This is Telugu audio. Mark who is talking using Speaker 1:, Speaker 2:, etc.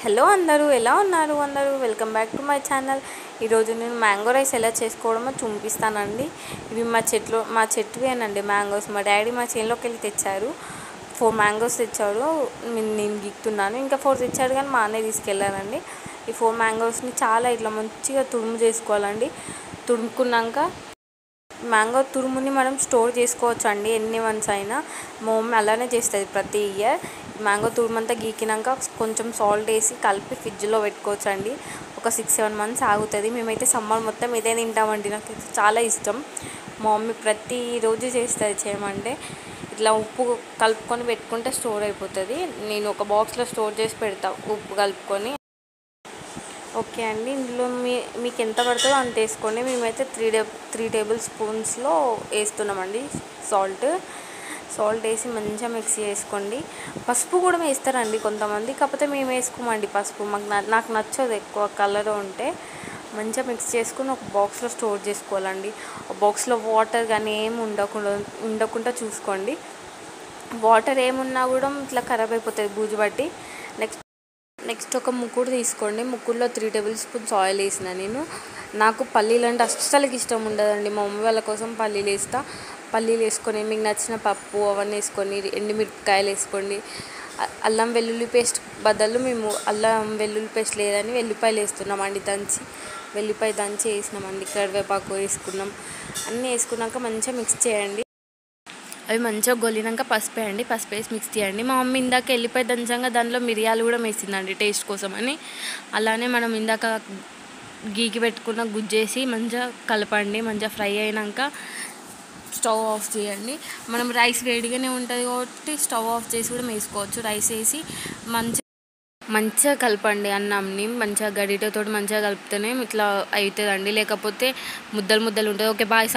Speaker 1: హలో అందరూ ఎలా ఉన్నారు అందరూ welcome back to my channel. ఈరోజు నేను మ్యాంగో రైస్ ఎలా చేసుకోవడమో చూపిస్తానండి. ఇవి మా చెట్టువేనండి మ్యాంగోస్. మా డాడీ మా చేనులోకి వెళ్ళి తెచ్చారు. 4 మ్యాంగోస్ తెచ్చారు. నేను గీక్తున్నాను. ఇంకా 4 తెచ్చాడు కానీ మా అన్నయ్య తీసుకెళ్ళానండి. ఈ 4 మ్యాంగోస్ని చాలా ఇట్లా మంచిగా తురుము చేసుకోవాలండి. తురుముకున్నాక మ్యాంగో తురుముని మనం స్టోర్ చేసుకోవచ్చు అండి, ఎన్ని మంత్స్ అయినా. మా మమ్మీ అలానే చేస్తుంది ప్రతి ఇయర్. మ్యాంగో తురుము అంతా గీకినాక కొంచెం సాల్ట్ వేసి కలిపి ఫ్రిడ్జ్లో పెట్టుకోవచ్చు అండి. ఒక 6-7 మంత్స్ ఆగుతుంది. మేమైతే సమ్మర్ మొత్తం ఇదే తింటామండి. నాకు చాలా ఇష్టం. మా మమ్మీ ప్రతిరోజు చేస్తుంది. చేయమంటే ఇట్లా ఉప్పు కలుపుకొని పెట్టుకుంటే స్టోర్ అయిపోతుంది. నేను ఒక బాక్స్లో స్టోర్ చేసి పెడతా ఉప్పు కలుపుకొని. ఓకే అండి, ఇందులో మీకు ఎంత పడుతుందో అంత వేసుకోండి. మేమైతే 3 టేబుల్ స్పూన్స్లో వేస్తున్నామండి సాల్ట్ వేసి మంచిగా మిక్స్ చేసుకోండి. పసుపు కూడా వేస్తారండి కొంతమంది, కాకపోతే మేము వేసుకోమండి పసుపు. నాకు నచ్చదు ఎక్కువ కలర్ ఉంటే. మంచిగా మిక్స్ చేసుకుని ఒక బాక్స్లో స్టోర్ చేసుకోవాలండి. ఆ బాక్స్లో వాటర్ కానీ ఏమి ఉండకుండా చూసుకోండి. వాటర్ ఏమున్నా కూడా ఇట్లా ఖరాబ్ అయిపోతుంది బూజు బట్టి. నెక్స్ట్ ఒక ముక్కుడు తీసుకోండి. ముక్కుడులో 3 టేబుల్ స్పూన్స్ ఆయిల్ వేసిన నేను. నాకు పల్లీలు అంటే అస్సలకి ఇష్టం ఉండదండి. మా మమ్మీ వాళ్ళ కోసం పల్లీలు వేసుకొని మీకు నచ్చిన పప్పు అవన్నీ వేసుకొని ఎండుమిరపకాయలు వేసుకోండి. అల్లం వెల్లుల్లి పేస్ట్ బదులు మేము అల్లం వెల్లుల్లి పేస్ట్ లేదని వెల్లిపాయలు వేస్తున్నామండి. వెల్లిపాయ దంచి వేసినామండి. కరివేపాకు వేసుకున్నాం. అన్నీ వేసుకున్నాక మంచిగా మిక్స్ చేయండి. అవి మంచిగా గొలినాక పసుపు వేయండి. పసుపు వేసి మిక్స్ చేయండి. మా మమ్మీ ఇందాక వెళ్ళిపోయి దంచంగా దాంట్లో మిరియాలు కూడా వేసిందండి టేస్ట్ కోసం అని. అలానే మనం ఇందాక గీకి పెట్టుకున్న గుజ్జేసి మంచిగా కలపండి. మంచిగా ఫ్రై అయినాక స్టవ్ ఆఫ్ చేయండి. మనం రైస్ వేడిగానే ఉంటుంది కాబట్టి స్టవ్ ఆఫ్ చేసి కూడా వేసుకోవచ్చు. రైస్ వేసి మంచిగా కలపండి. అన్నంని మంచిగా గరిటెతో మంచిగా కలిపితేనే ఇట్లా అవుతుందండి, లేకపోతే ముద్దలు ఉంటుంది. Okay bye.